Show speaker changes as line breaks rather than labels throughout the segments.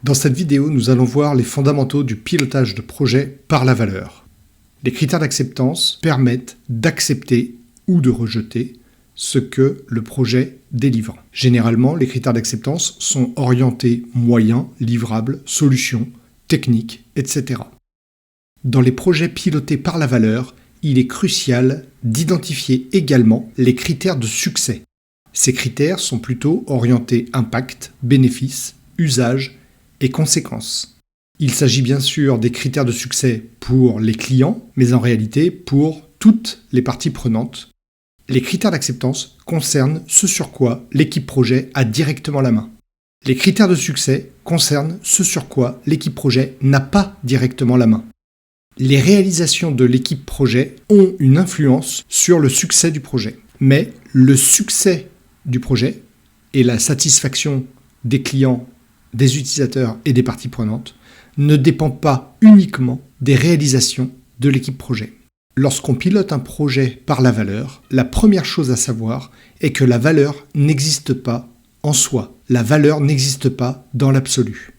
Dans cette vidéo, nous allons voir les fondamentaux du pilotage de projet par la valeur. Les critères d'acceptance permettent d'accepter ou de rejeter ce que le projet délivre. Généralement, les critères d'acceptance sont orientés moyens, livrables, solutions, techniques, etc. Dans les projets pilotés par la valeur, il est crucial d'identifier également les critères de succès. Ces critères sont plutôt orientés impact, bénéfice, usage et conséquences. Il s'agit bien sûr des critères de succès pour les clients, mais en réalité pour toutes les parties prenantes. Les critères d'acceptance concernent ce sur quoi l'équipe projet a directement la main. Les critères de succès concernent ce sur quoi l'équipe projet n'a pas directement la main. Les réalisations de l'équipe projet ont une influence sur le succès du projet. Mais le succès du projet et la satisfaction des clients, des utilisateurs et des parties prenantes ne dépendent pas uniquement des réalisations de l'équipe projet. Lorsqu'on pilote un projet par la valeur, la première chose à savoir est que la valeur n'existe pas en soi. La valeur n'existe pas dans l'absolu.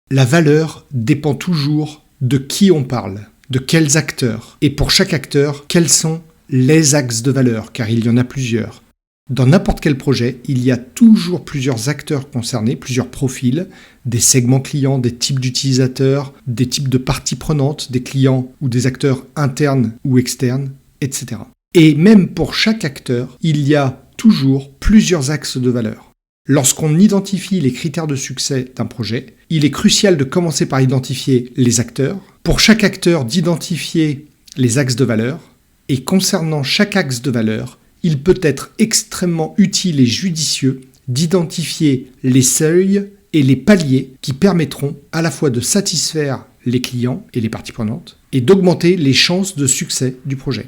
La valeur dépend toujours de qui on parle, de quels acteurs, et pour chaque acteur, quels sont les axes de valeur, car il y en a plusieurs. Dans n'importe quel projet, il y a toujours plusieurs acteurs concernés, plusieurs profils, des segments clients, des types d'utilisateurs, des types de parties prenantes, des clients ou des acteurs internes ou externes, etc. Et même pour chaque acteur, il y a toujours plusieurs axes de valeur. Lorsqu'on identifie les critères de succès d'un projet, il est crucial de commencer par identifier les acteurs, pour chaque acteur d'identifier les axes de valeur, et concernant chaque axe de valeur, il peut être extrêmement utile et judicieux d'identifier les seuils et les paliers qui permettront à la fois de satisfaire les clients et les parties prenantes et d'augmenter les chances de succès du projet.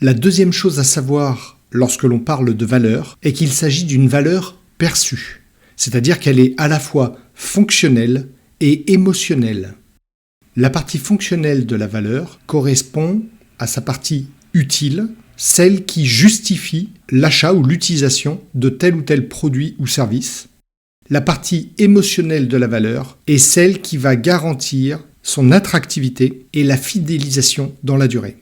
La deuxième chose à savoir lorsque l'on parle de valeur est qu'il s'agit d'une valeur perçue, c'est-à-dire qu'elle est à la fois fonctionnelle et émotionnelle. La partie fonctionnelle de la valeur correspond à sa partie utile, celle qui justifie l'achat ou l'utilisation de tel ou tel produit ou service. La partie émotionnelle de la valeur est celle qui va garantir son attractivité et la fidélisation dans la durée.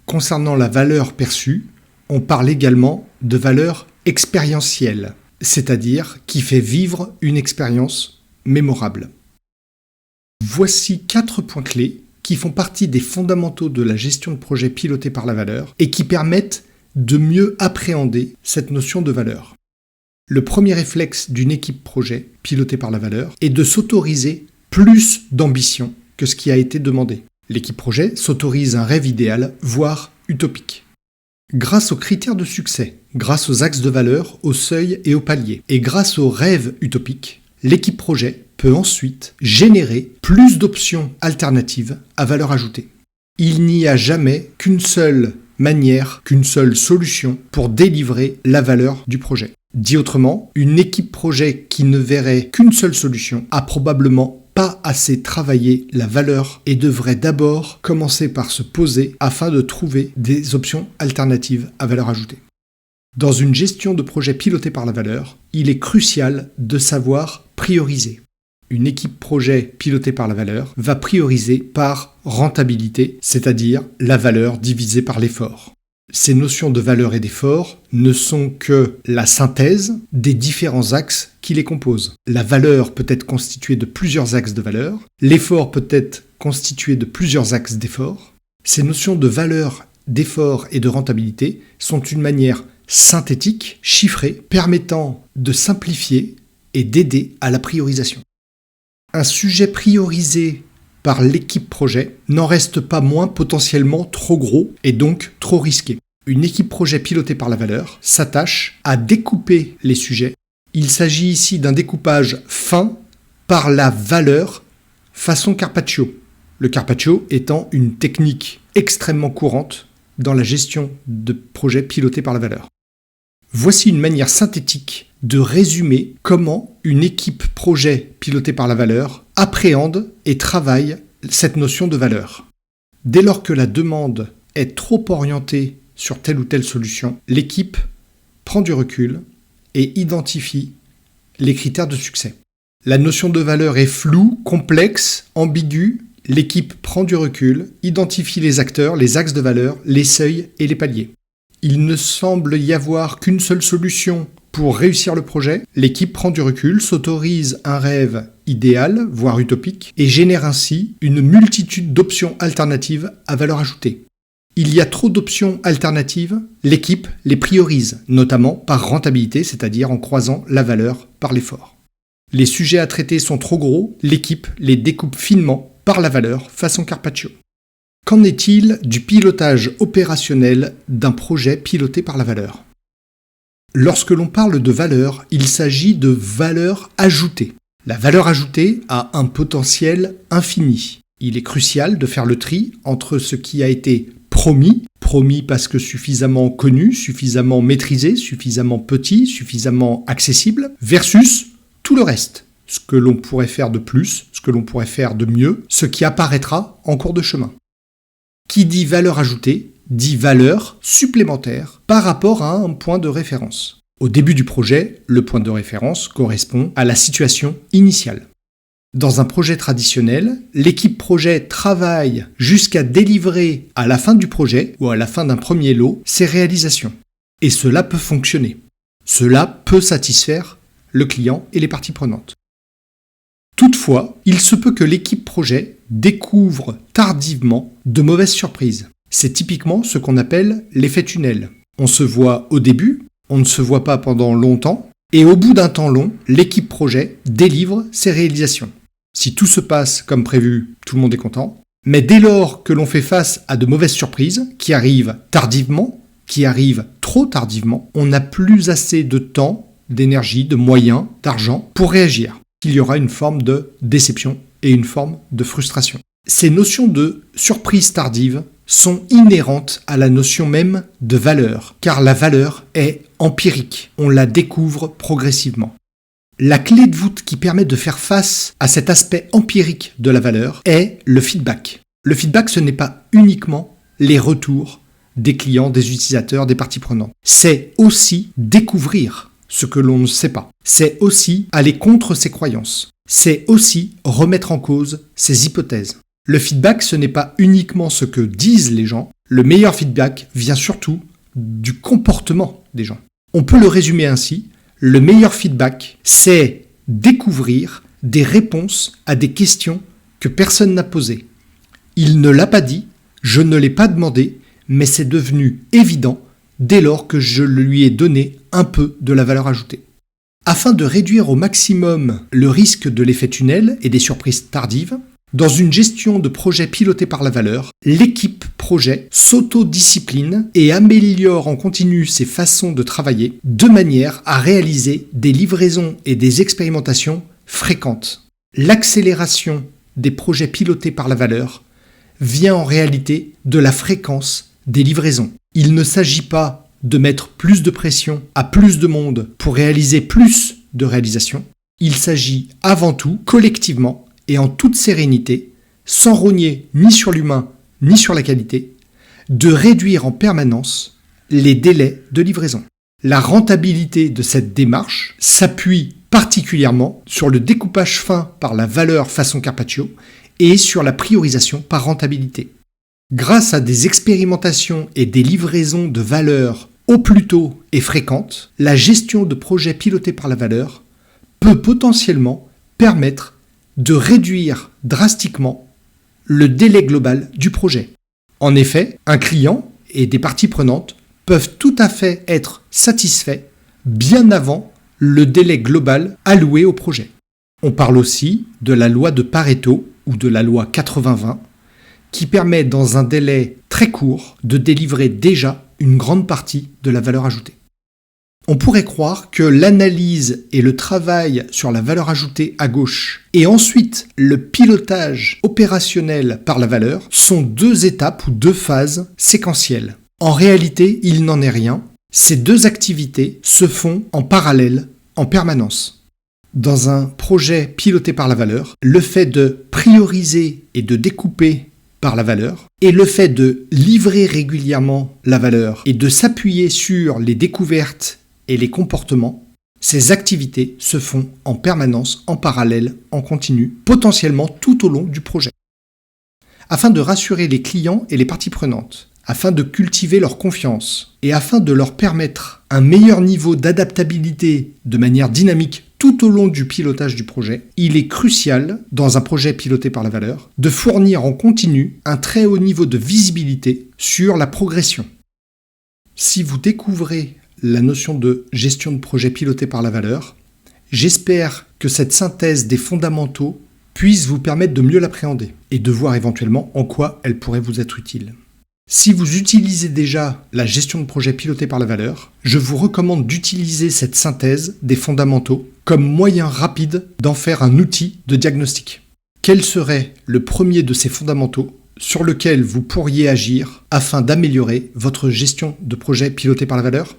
Concernant la valeur perçue, on parle également de valeur expérientielle, c'est-à-dire qui fait vivre une expérience mémorable. Voici 4 points clés qui font partie des fondamentaux de la gestion de projet piloté par la valeur et qui permettent de mieux appréhender cette notion de valeur. Le premier réflexe d'une équipe projet pilotée par la valeur est de s'autoriser plus d'ambition que ce qui a été demandé. L'équipe projet s'autorise un rêve idéal, voire utopique. Grâce aux critères de succès, grâce aux axes de valeur, aux seuils et aux paliers, et grâce aux rêves utopiques, l'équipe projet peut ensuite générer plus d'options alternatives à valeur ajoutée. Il n'y a jamais qu'une seule manière, qu'une seule solution pour délivrer la valeur du projet. Dit autrement, une équipe projet qui ne verrait qu'une seule solution a probablement pas assez travaillé la valeur et devrait d'abord commencer par se poser afin de trouver des options alternatives à valeur ajoutée. Dans une gestion de projet pilotée par la valeur, il est crucial de savoir prioriser. Une équipe projet pilotée par la valeur va prioriser par rentabilité, c'est-à-dire la valeur divisée par l'effort. Ces notions de valeur et d'effort ne sont que la synthèse des différents axes qui les composent. La valeur peut être constituée de plusieurs axes de valeur, l'effort peut être constitué de plusieurs axes d'effort. Ces notions de valeur, d'effort et de rentabilité sont une manière synthétique, chiffrée, permettant de simplifier et d'aider à la priorisation. Un sujet priorisé par l'équipe projet n'en reste pas moins potentiellement trop gros et donc trop risqué. Une équipe projet pilotée par la valeur s'attache à découper les sujets. Il s'agit ici d'un découpage fin par la valeur façon Carpaccio. Le Carpaccio étant une technique extrêmement courante dans la gestion de projets pilotés par la valeur. Voici une manière synthétique de résumer comment une équipe projet pilotée par la valeur appréhende et travaille cette notion de valeur. Dès lors que la demande est trop orientée sur telle ou telle solution, l'équipe prend du recul et identifie les critères de succès. La notion de valeur est floue, complexe, ambiguë. L'équipe prend du recul, identifie les acteurs, les axes de valeur, les seuils et les paliers. Il ne semble y avoir qu'une seule solution pour réussir le projet. L'équipe prend du recul, s'autorise un rêve idéal, voire utopique, et génère ainsi une multitude d'options alternatives à valeur ajoutée. Il y a trop d'options alternatives, l'équipe les priorise, notamment par rentabilité, c'est-à-dire en croisant la valeur par l'effort. Les sujets à traiter sont trop gros, l'équipe les découpe finement par la valeur façon Carpaccio. Qu'en est-il du pilotage opérationnel d'un projet piloté par la valeur ? Lorsque l'on parle de valeur, il s'agit de valeur ajoutée. La valeur ajoutée a un potentiel infini. Il est crucial de faire le tri entre ce qui a été promis parce que suffisamment connu, suffisamment maîtrisé, suffisamment petit, suffisamment accessible, versus tout le reste, ce que l'on pourrait faire de plus, ce que l'on pourrait faire de mieux, ce qui apparaîtra en cours de chemin. Qui dit valeur ajoutée, dit valeur supplémentaire par rapport à un point de référence. Au début du projet, le point de référence correspond à la situation initiale. Dans un projet traditionnel, l'équipe projet travaille jusqu'à délivrer à la fin du projet ou à la fin d'un premier lot ses réalisations. Et cela peut fonctionner. Cela peut satisfaire le client et les parties prenantes. Toutefois, il se peut que l'équipe projet découvre tardivement de mauvaises surprises. C'est typiquement ce qu'on appelle l'effet tunnel. On se voit au début, on ne se voit pas pendant longtemps, et au bout d'un temps long, l'équipe projet délivre ses réalisations. Si tout se passe comme prévu, tout le monde est content. Mais dès lors que l'on fait face à de mauvaises surprises, qui arrivent tardivement, qui arrivent trop tardivement, on n'a plus assez de temps, d'énergie, de moyens, d'argent pour réagir. Il y aura une forme de déception et une forme de frustration. Ces notions de surprise tardive sont inhérentes à la notion même de valeur, car la valeur est empirique, on la découvre progressivement. La clé de voûte qui permet de faire face à cet aspect empirique de la valeur est le feedback. Le feedback, ce n'est pas uniquement les retours des clients, des utilisateurs, des parties prenantes. C'est aussi découvrir ce que l'on ne sait pas. C'est aussi aller contre ses croyances. C'est aussi remettre en cause ses hypothèses. Le feedback, ce n'est pas uniquement ce que disent les gens. Le meilleur feedback vient surtout du comportement des gens. On peut le résumer ainsi. Le meilleur feedback, c'est découvrir des réponses à des questions que personne n'a posées. Il ne l'a pas dit, je ne l'ai pas demandé, mais c'est devenu évident dès lors que je lui ai donné un peu de la valeur ajoutée. Afin de réduire au maximum le risque de l'effet tunnel et des surprises tardives, dans une gestion de projet piloté par la valeur, l'équipe projet s'autodiscipline et améliore en continu ses façons de travailler de manière à réaliser des livraisons et des expérimentations fréquentes. L'accélération des projets pilotés par la valeur vient en réalité de la fréquence des livraisons. Il ne s'agit pas de mettre plus de pression à plus de monde pour réaliser plus de réalisations. Il s'agit avant tout, collectivement, et en toute sérénité, sans rogner ni sur l'humain ni sur la qualité, de réduire en permanence les délais de livraison. La rentabilité de cette démarche s'appuie particulièrement sur le découpage fin par la valeur façon Carpaccio et sur la priorisation par rentabilité. Grâce à des expérimentations et des livraisons de valeur au plus tôt et fréquentes, la gestion de projets pilotés par la valeur peut potentiellement permettre de réduire drastiquement le délai global du projet. En effet, un client et des parties prenantes peuvent tout à fait être satisfaits bien avant le délai global alloué au projet. On parle aussi de la loi de Pareto ou de la loi 80-20 qui permet dans un délai très court de délivrer déjà une grande partie de la valeur ajoutée. On pourrait croire que l'analyse et le travail sur la valeur ajoutée à gauche et ensuite le pilotage opérationnel par la valeur sont deux étapes ou deux phases séquentielles. En réalité, il n'en est rien. Ces deux activités se font en parallèle, en permanence. Dans un projet piloté par la valeur, le fait de prioriser et de découper par la valeur et le fait de livrer régulièrement la valeur et de s'appuyer sur les découvertes et les comportements Ces activités se font en permanence, en parallèle, en continu, potentiellement tout au long du projet. Afin de rassurer les clients et les parties prenantes, afin de cultiver leur confiance et afin de leur permettre un meilleur niveau d'adaptabilité de manière dynamique tout au long du pilotage du projet, il est crucial, dans un projet piloté par la valeur, de fournir en continu un très haut niveau de visibilité sur la progression. Si vous découvrez la notion de gestion de projet piloté par la valeur, j'espère que cette synthèse des fondamentaux puisse vous permettre de mieux l'appréhender et de voir éventuellement en quoi elle pourrait vous être utile. Si vous utilisez déjà la gestion de projet piloté par la valeur, je vous recommande d'utiliser cette synthèse des fondamentaux comme moyen rapide d'en faire un outil de diagnostic. Quel serait le premier de ces fondamentaux sur lequel vous pourriez agir afin d'améliorer votre gestion de projet piloté par la valeur ?